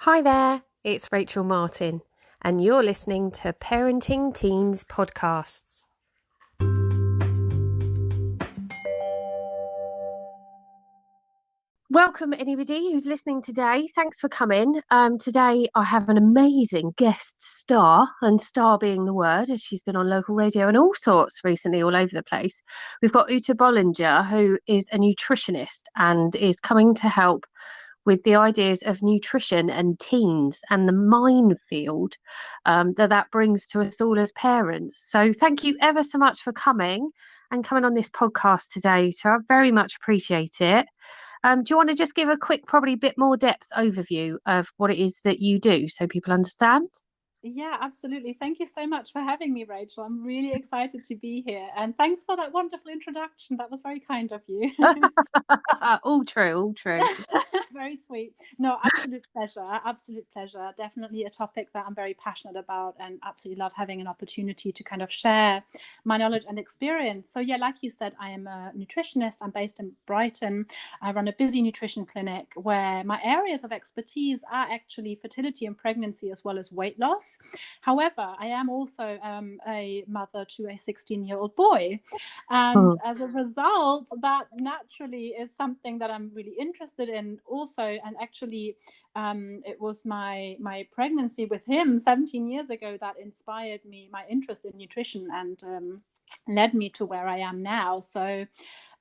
Hi there, it's Rachel Martin, and you're listening to Parenting Teens Podcasts. Welcome, anybody who's listening today. Thanks for coming. Today, I have an amazing guest star, and star being the word, as she's been on local radio and all sorts recently, all over the place. We've got Uta Boellinger, who is a nutritionist and is coming to help with the ideas of nutrition and teens and the minefield that brings to us all as parents. So thank you ever so much for coming on this podcast today. So I very much appreciate it. Do you want to just give a quick, probably bit more depth overview of what it is that you do so people understand? Yeah, absolutely. Thank you so much for having me, Rachel. I'm really excited to be here. And thanks for that wonderful introduction. That was very kind of you. All true. Very sweet. No, absolute pleasure. Absolute pleasure. Definitely a topic that I'm very passionate about and absolutely love having an opportunity to kind of share my knowledge and experience. So yeah, like you said, I am a nutritionist. I'm based in Brighton. I run a busy nutrition clinic where my areas of expertise are actually fertility and pregnancy as well as weight loss. However, I am also a mother to a 16-year-old boy. And as a result, that naturally is something that I'm really interested in also. And actually, it was my pregnancy with him 17 years ago that inspired my interest in nutrition and led me to where I am now. So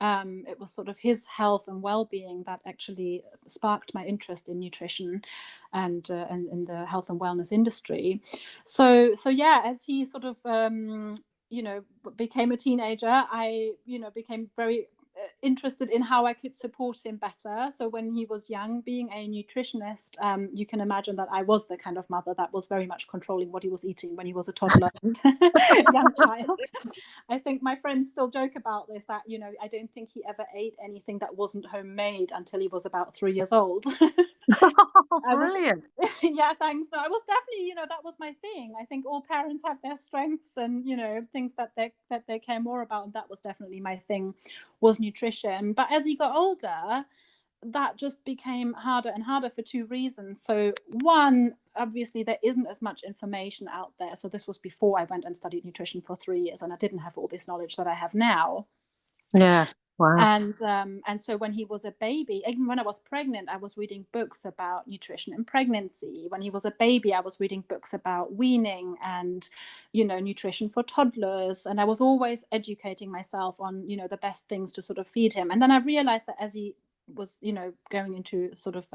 it was sort of his health and well-being that actually sparked my interest in nutrition and in the health and wellness industry. So yeah, as he sort of became a teenager, I became very interested in how I could support him better. So when he was young, being a nutritionist, you can imagine that I was the kind of mother that was very much controlling what he was eating when he was a toddler and young child. I think my friends still joke about this, that, I don't think he ever ate anything that wasn't homemade until he was about 3 years old. Brilliant. Yeah, thanks. No, I was definitely, that was my thing. I think all parents have their strengths and, things that they care more about. And that was definitely my thing, was nutrition. But as he got older, that just became harder and harder for two reasons. So one, obviously there isn't as much information out there. So this was before I went and studied nutrition for 3 years, and I didn't have all this knowledge that I have now. Yeah. Wow. And so when he was a baby, even when I was pregnant, I was reading books about nutrition and pregnancy. When he was a baby, I was reading books about weaning and, nutrition for toddlers. And I was always educating myself on, the best things to sort of feed him. And then I realized that as he was, going into sort of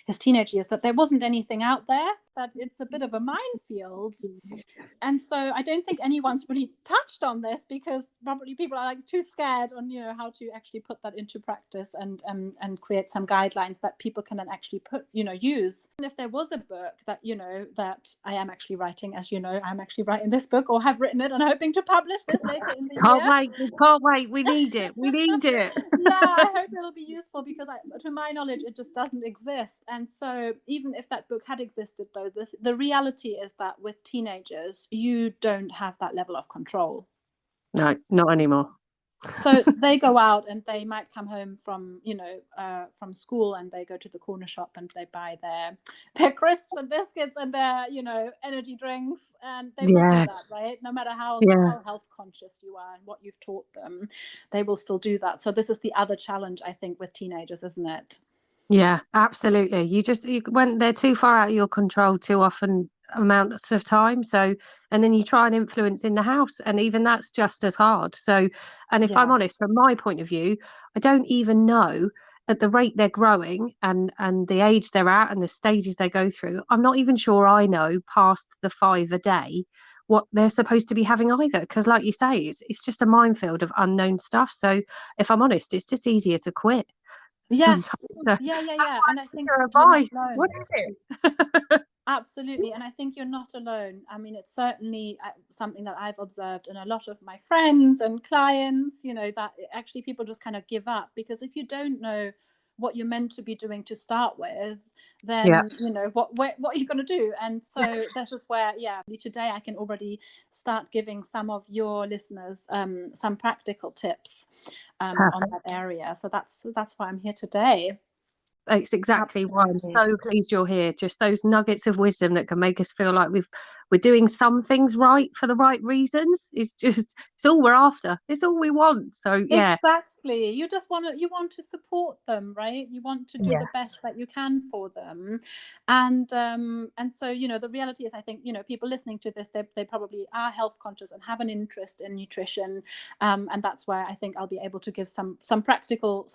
his teenage years, that there wasn't anything out there, that it's a bit of a minefield. And so I don't think anyone's really touched on this, because probably people are like too scared on, how to actually put that into practice and create some guidelines that people can then actually use. And if there was a book that, that I am actually writing, as I'm actually writing this book, or have written it and hoping to publish this later in the year. Can't wait. We need it. Yeah, I hope it'll be useful, because to my knowledge, it just doesn't exist. And so even if that book had existed, though, the reality is that with teenagers, you don't have that level of control. No, not anymore. So they go out and they might come home from from school, and they go to the corner shop and they buy their crisps and biscuits and their energy drinks, and they will do that, right? No matter how health conscious you are and what you've taught them, they will still do that. So this is the other challenge, I think, with teenagers, isn't it? Yeah, absolutely. When they're too far out of your control too often amounts of time. So, and then you try and influence in the house, and even that's just as hard. So, and if I'm honest, from my point of view, I don't even know at the rate they're growing and the age they're at and the stages they go through. I'm not even sure I know past the 5 a day what they're supposed to be having either. Because like you say, it's just a minefield of unknown stuff. So if I'm honest, it's just easier to quit. Yeah. Sometimes. Yeah. And I think your you're not advice. alone. What is it? Absolutely. And I think you're not alone. I mean, it's certainly something that I've observed in a lot of my friends and clients, that actually people just kind of give up, because if you don't know what you're meant to be doing to start with, then what are you going to do? And so this is where today I can already start giving some of your listeners some practical tips on that area. So that's why I'm here today. It's exactly why I'm Absolutely. so pleased you're here. Just those nuggets of wisdom that can make us feel like we're doing some things right for the right reasons. It's all we're after. It's all we want. So yeah. Exactly. You want to support them, right? You want to do Yeah. the best that you can for them. And so, the reality is, I think, people listening to this, they probably are health conscious and have an interest in nutrition. And that's where I think I'll be able to give some practical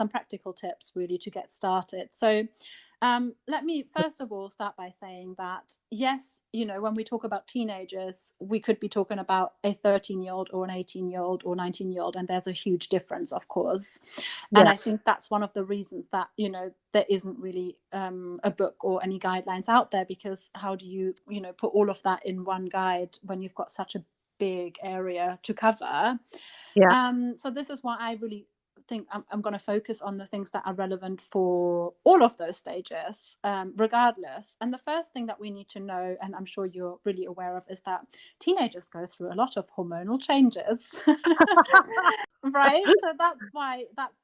tips really to get started. So let me first of all start by saying that, yes, when we talk about teenagers, we could be talking about a 13-year-old or an 18-year-old or 19-year-old, and there's a huge difference, of course. And Yeah. I think that's one of the reasons that, there isn't really a book or any guidelines out there, because how do you, put all of that in one guide when you've got such a big area to cover? Yeah. So this is why I really think I'm going to focus on the things that are relevant for all of those stages, regardless. And the first thing that we need to know, and I'm sure you're really aware of, is that teenagers go through a lot of hormonal changes. Right, so that's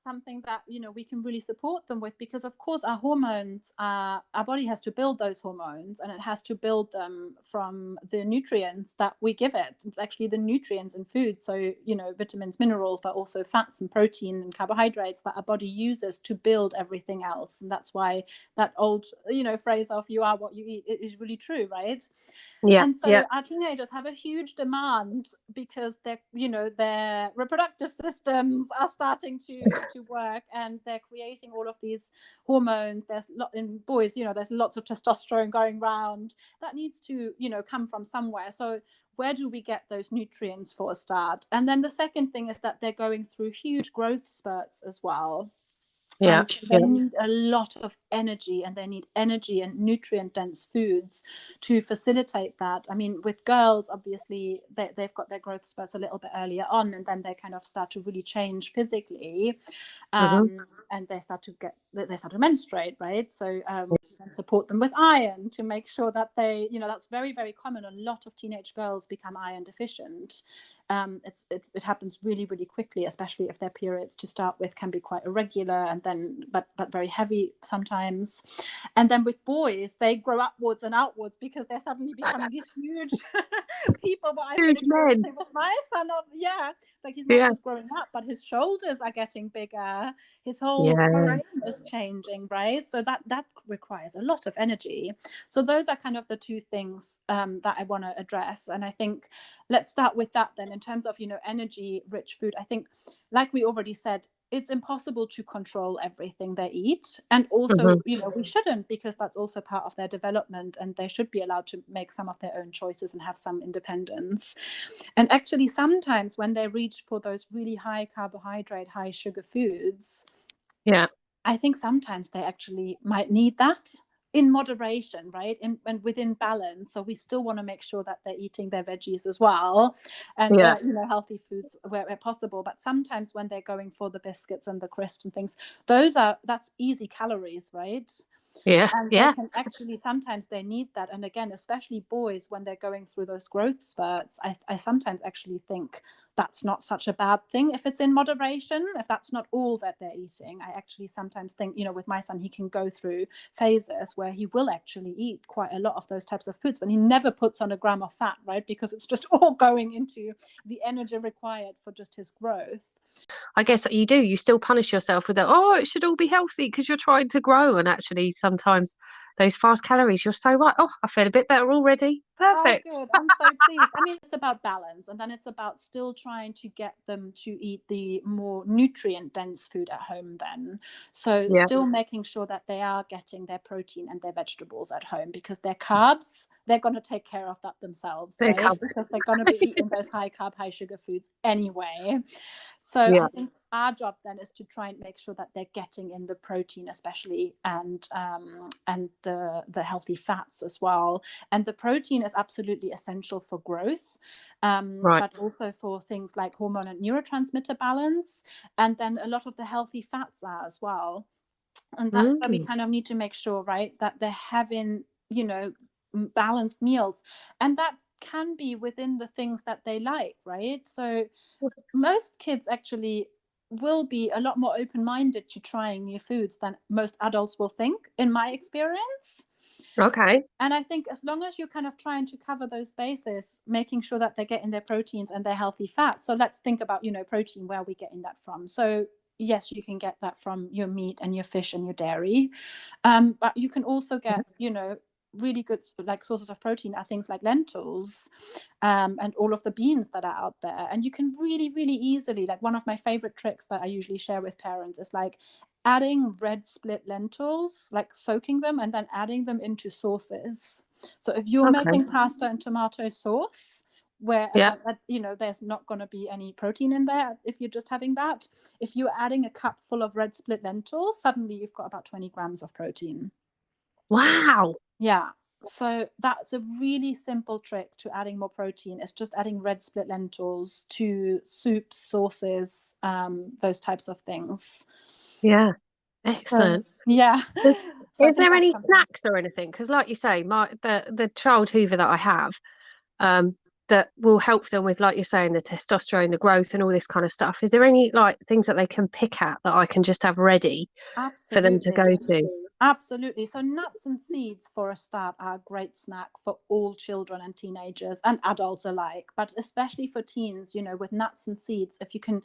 something that we can really support them with, because of course our hormones, our body has to build those hormones, and it has to build them from the nutrients that we give it. It's actually the nutrients in food, so vitamins, minerals, but also fats and protein and carbohydrates that our body uses to build everything else. And that's why that old phrase of "you are what you eat" is really true, right? Yeah. And so Yeah. our teenagers have a huge demand, because their reproductive systems are starting to work, and they're creating all of these hormones. In boys, there's lots of testosterone going around that needs to come from somewhere. So where do we get those nutrients for a start? And then the second thing is that they're going through huge growth spurts as well. Yeah. And so they Yeah. need a lot of energy, and they need energy and nutrient dense foods to facilitate that. I mean, with girls, obviously, they've got their growth spurts a little bit earlier on, and then they kind of start to really change physically. Hmm. And they start to menstruate, right? So and support them with iron to make sure that that's very, very common. A lot of teenage girls become iron deficient. It happens really, really quickly, especially if their periods to start with can be quite irregular, and then but very heavy sometimes. And then with boys, they grow upwards and outwards, because they're suddenly becoming these huge people. What I've been Huge men. experiencing with my son, it's like he's not Yeah. just growing up, but his shoulders are getting bigger. His whole Yeah. frame is changing, right? So that requires a lot of energy. So those are kind of the two things that I want to address. And I think let's start with that then. In terms of energy rich food, I think, like we already said, it's impossible to control everything they eat. And also, Hmm. we shouldn't, because that's also part of their development, and they should be allowed to make some of their own choices and have some independence. And actually, sometimes when they reach for those really high carbohydrate, high sugar foods, Yeah. I think sometimes they actually might need that in moderation, right? And within balance. So we still want to make sure that they're eating their veggies as well, and Yeah. healthy foods where possible. But sometimes when they're going for the biscuits and the crisps and things, that's easy calories, right? Yeah. And they Yeah. can actually, sometimes they need that. And again, especially boys, when they're going through those growth spurts, I sometimes actually think that's not such a bad thing if it's in moderation, if that's not all that they're eating. I actually sometimes think, with my son, he can go through phases where he will actually eat quite a lot of those types of foods, when he never puts on a gram of fat, right? Because it's just all going into the energy required for just his growth. I guess you do. You still punish yourself with that. Oh, it should all be healthy because you're trying to grow. And actually, sometimes those fast calories, you're so right. Oh, I feel a bit better already. Oh, Perfect. good. I'm so pleased. I mean, it's about balance, and then it's about still trying to get them to eat the more nutrient dense food at home then. So Yeah. still making sure that they are getting their protein and their vegetables at home, because their carbs, they're going to take care of that themselves, They right? come. Because they're going to be eating those high carb, high sugar foods anyway. So Yeah. I think our job then is to try and make sure that they're getting in the protein, especially, and the healthy fats as well. And the protein is absolutely essential for growth, Right. but also for things like hormone and neurotransmitter balance. And then a lot of the healthy fats are as well. And that's where we Mm. kind of need to make sure, right, that they're having, balanced meals. And that can be within the things that they like, right? So most kids actually will be a lot more open-minded to trying new foods than most adults will think, in my experience. Okay. And I think as long as you're kind of trying to cover those bases, making sure that they're getting their proteins and their healthy fats. So let's think about, protein, where are we getting that from? So yes, you can get that from your meat and your fish and your dairy. But you can also get, really good like sources of protein are things like lentils, and all of the beans that are out there. And you can really, really easily, like, one of my favorite tricks that I usually share with parents is like adding red split lentils, like soaking them and then adding them into sauces. So if you're Okay. making pasta and tomato sauce, where Yeah. there's not going to be any protein in there if you're just having that, if you're adding a cup full of red split lentils, suddenly you've got about 20 grams of protein. Wow. Yeah. So that's a really simple trick to adding more protein. It's just adding red split lentils to soups, sauces, those types of things. Yeah. So Excellent. yeah. Is, So I is think there that's any something. snacks or anything? Because, like you say, the child Hoover that I have, um, that will help them with, like you're saying, the testosterone, the growth, and all this kind of stuff. Is there any like things that they can pick at that I can just have ready for them to go Absolutely. to? Absolutely. So nuts and seeds for a start are a great snack for all children and teenagers and adults alike, but especially for teens, with nuts and seeds, if you can,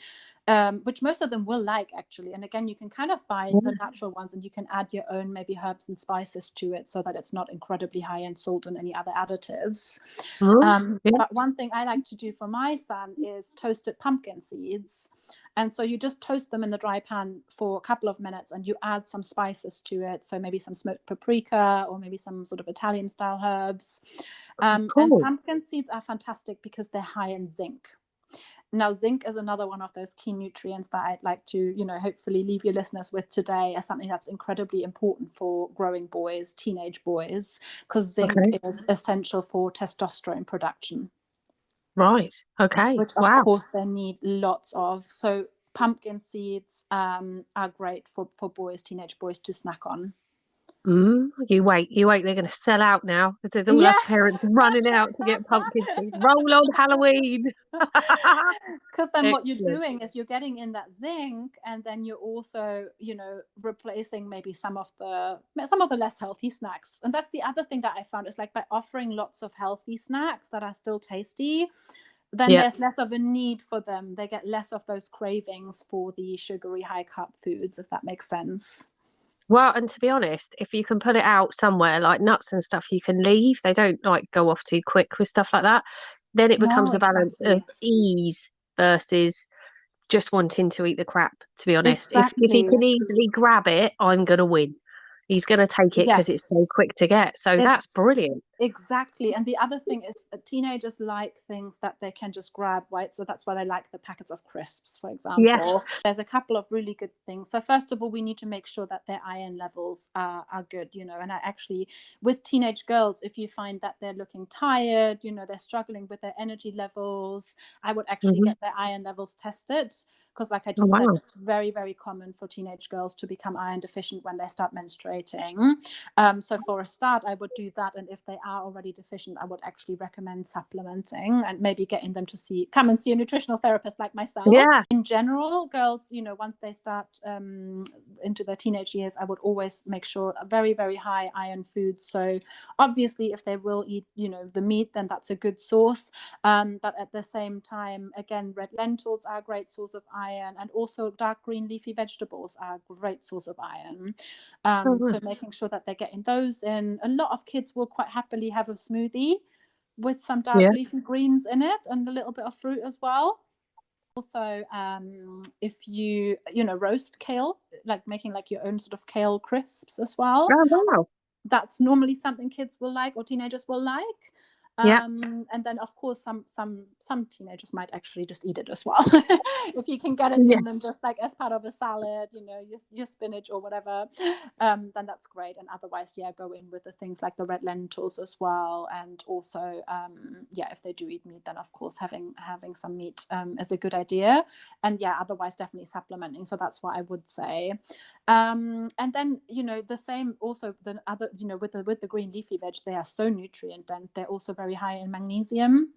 which most of them will like, actually. And again, you can kind of buy the natural ones and you can add your own maybe herbs and spices to it so that it's not incredibly high in salt and any other additives. Mm, yeah. But one thing I like to do for my son is toasted pumpkin seeds. And so you just toast them in the dry pan for a couple of minutes and you add some spices to it. So maybe some smoked paprika or maybe some sort of Italian style herbs. And Cool. pumpkin seeds are fantastic because they're high in zinc. Now, zinc is another one of those key nutrients that I'd like to, hopefully leave your listeners with today as something that's incredibly important for growing boys, teenage boys, because zinc Okay. is essential for testosterone production, Right. Okay. which of Wow. course they need lots of. So pumpkin seeds are great for boys, teenage boys, to snack on. You wait, you wait. They're going to sell out now because there's all Yeah. us parents running out to get pumpkin seeds. Roll on Halloween. Because then what you're Excellent. doing is you're getting in that zinc, and then you're also, replacing maybe some of the less healthy snacks. And that's the other thing that I found is, like, by offering lots of healthy snacks that are still tasty, then Yeah. there's less of a need for them. They get less of those cravings for the sugary high carb foods, if that makes sense. Well, and to be honest, if you can put it out somewhere like nuts and stuff, you can leave. They don't like go off too quick with stuff like that. Then it No, becomes a balance of exactly. ease versus just wanting to eat the crap, to be honest. If he Exactly. can easily grab it, I'm gonna win. He's gonna take it because it's Yes. so quick to get. So It's that's brilliant. Exactly. And the other thing is, teenagers like things that they can just grab, right? So that's why they like the packets of crisps, for Yeah. example. There's a couple of really good things. So first of all, we need to make sure that their iron levels are good, and I actually, with teenage girls, if you find that they're looking tired, they're struggling with their energy levels, I would actually Hmm. get their iron levels tested. Because, like I Oh, just said, wow. it's very, very common for teenage girls to become iron deficient when they start menstruating. So for a start, I would do that. And if they are already deficient, I would actually recommend supplementing and maybe getting them to come and see a nutritional therapist like myself. Yeah. In general, girls, once they start into their teenage years, I would always make sure a very, very high iron foods. So obviously, if they will eat, the meat, then that's a good source. But at the same time, again, red lentils are a great source of iron, and also dark green leafy vegetables are a great source of iron. Oh, wow. So making sure that they're getting those in. A lot of kids will quite happily have a smoothie with some dark Yeah. leafy greens in it and a little bit of fruit as well. Also, if you roast kale, like making like your own sort of kale crisps as well, Oh, wow. that's normally something kids will like or teenagers will like. Yeah. And then of course some teenagers might actually just eat it as well. If you can get it Yeah. in them just like as part of a salad, your spinach or whatever, then that's great. And otherwise, yeah, go in with the things like the red lentils as well. And also, yeah, if they do eat meat, then of course having some meat is a good idea. And yeah, otherwise definitely supplementing. So that's what I would say. And then the same also the other with the green leafy veg, they are so nutrient dense. They're also very high in magnesium,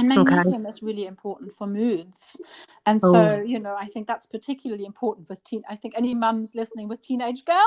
And Okay. magnesium is really important for moods. And so, Oh, I think that's particularly important with I think any mums listening with teenage girls.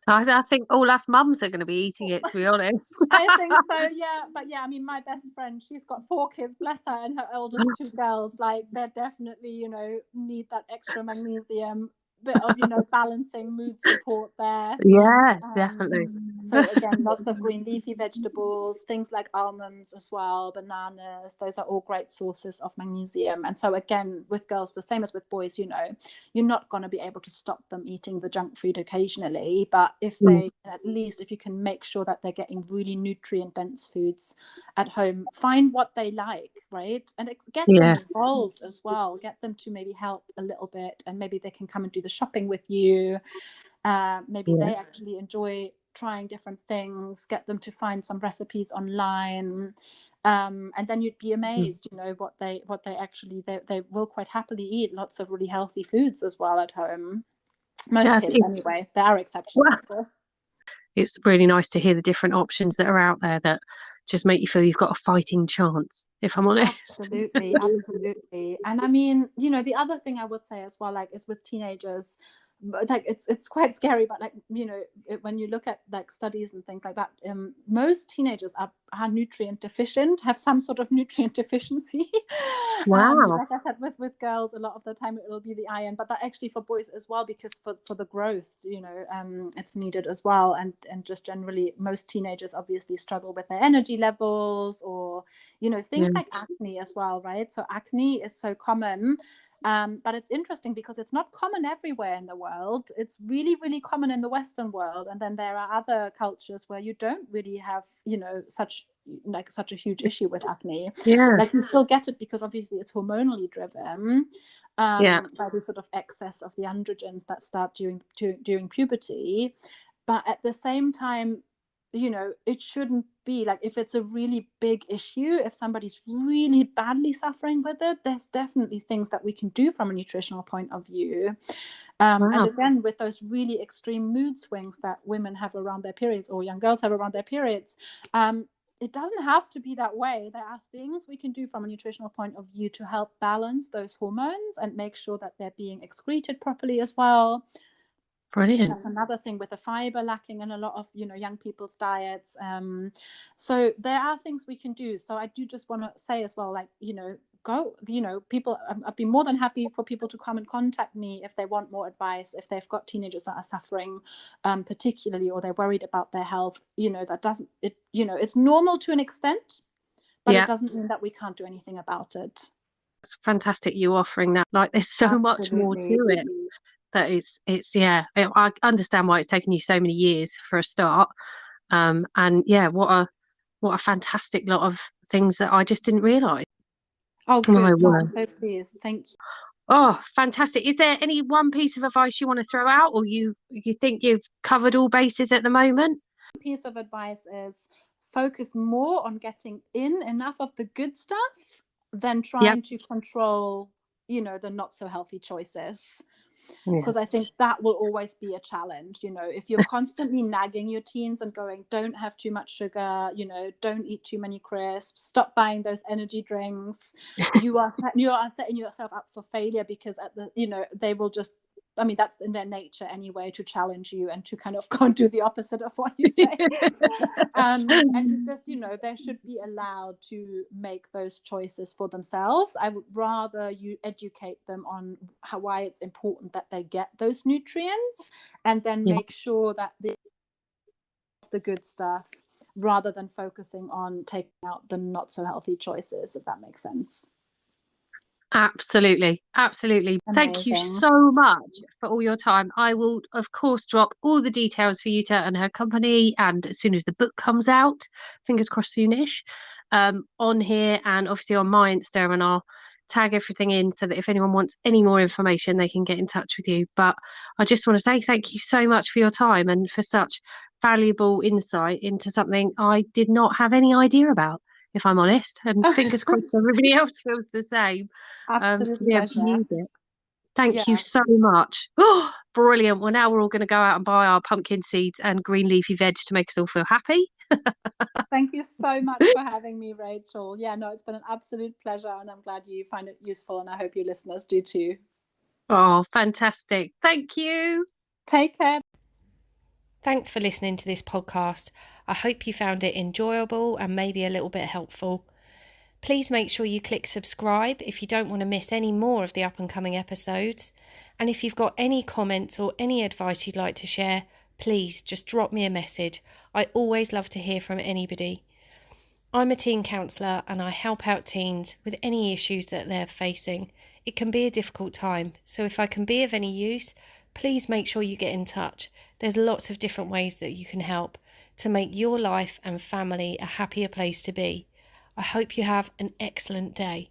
I think all us mums are going to be eating it, to be honest. I think so, yeah. But yeah, I mean, my best friend, she's got 4 kids, bless her, and her eldest 2 girls. Like, they're definitely, need that extra magnesium, bit of, balancing mood support there. Yeah, Um, definitely. so again, lots of green leafy vegetables, things like almonds as well, bananas. Those are all great sources of magnesium. And so again, with girls, the same as with boys, you're not going to be able to stop them eating the junk food occasionally. But if Mm, they, at least if you can make sure that they're getting really nutrient dense foods at home, find what they like, right? And get them yeah, involved as well. Get them to maybe help a little bit, and maybe they can come and do the shopping with you. Maybe yeah. they actually enjoy trying different things, get them to find some recipes online. And then you'd be Mm. amazed, what they actually, they will quite happily eat lots of really healthy foods as well at home. Most Yeah, kids anyway. There are exceptions, well, of course. it's really nice to hear the different options that are out there that just make you feel you've got a fighting chance, if I'm honest. Absolutely, absolutely. And I mean, the other thing I would say as well, like, is with teenagers, like, it's quite scary, but like, when you look at like studies and things like that, most teenagers are nutrient deficient, have some sort of nutrient deficiency. Wow. Like I said, with girls, a lot of the time it will be the iron, but that actually for boys as well, because for the growth, it's needed as well. And just generally, most teenagers obviously struggle with their energy levels, or Yeah, things like acne as well, right? So acne is so common, but it's interesting because it's not common everywhere in the world. It's really, really common in the Western world, and then there are other cultures where you don't really have, such a huge issue with acne. yeah, Like, you still get it because obviously it's hormonally driven, yeah. by the sort of excess of the androgens that start during puberty. But at the same time, it shouldn't be like, if it's a really big issue, if somebody's really badly suffering with it, there's definitely things that we can do from a nutritional point of view. And Wow. again, with those really extreme mood swings that women have around their periods, or young girls have around their periods, it doesn't have to be that way. There are things we can do from a nutritional point of view to help balance those hormones and make sure that they're being excreted properly as well. So Brilliant. that's another thing with the fiber lacking in a lot of young people's diets. So there are things we can do. So I do just want to say as well, like, go, people, I'd be more than happy for people to come and contact me if they want more advice, if they've got teenagers that are suffering, particularly, or they're worried about their health. That doesn't it it's normal to an extent, but it Yeah, doesn't mean that we can't do anything about it. it's fantastic you offering that. Like, there's so much more to Absolutely. it that it's yeah. I understand why it's taken you so many years for a start. And yeah, what a fantastic lot of things that I just didn't realise. Oh, My good. No, I'm word. so pleased. Thank you. Oh, fantastic. Is there any one piece of advice you want to throw out, or you think you've covered all bases at the moment? Piece of advice is focus more on getting in enough of the good stuff than Yep. trying to control, the not so healthy choices. Yeah. Because I think that will always be a challenge. If you're constantly nagging your teens and going, don't have too much sugar, don't eat too many crisps, stop buying those energy drinks, you are setting yourself up for failure, because they will just, I mean, that's in their nature anyway, to challenge you and to kind of go and do the opposite of what you say. And you just, they should be allowed to make those choices for themselves. I would rather you educate them on why it's important that they get those nutrients, and then Yeah. make sure that the good stuff, rather than focusing on taking out the not so healthy choices, if that makes sense. Absolutely. Absolutely. Thank you Amazing. so much for all your time. I will, of course, drop all the details for Uta and her company. And as soon as the book comes out, fingers crossed soonish, on here and obviously on my Insta, and I'll tag everything in so that if anyone wants any more information, they can get in touch with you. But I just want to say thank you so much for your time and for such valuable insight into something I did not have any idea about, if I'm honest. And fingers crossed everybody else feels the same, Absolute to be able to pleasure. use it. Thank you Yeah. so much. Oh, brilliant. Well, now we're all going to go out and buy our pumpkin seeds and green leafy veg to make us all feel happy. Thank you so much for having me, Rachel. Yeah, no, it's been an absolute pleasure, and I'm glad you find it useful, and I hope your listeners do too. Oh, fantastic. Thank you. Take care. Thanks for listening to this podcast. I hope you found it enjoyable and maybe a little bit helpful. Please make sure you click subscribe if you don't want to miss any more of the up and coming episodes. And if you've got any comments or any advice you'd like to share, please just drop me a message. I always love to hear from anybody. I'm a teen counsellor and I help out teens with any issues that they're facing. It can be a difficult time, so if I can be of any use, please make sure you get in touch. There's lots of different ways that you can help to make your life and family a happier place to be. I hope you have an excellent day.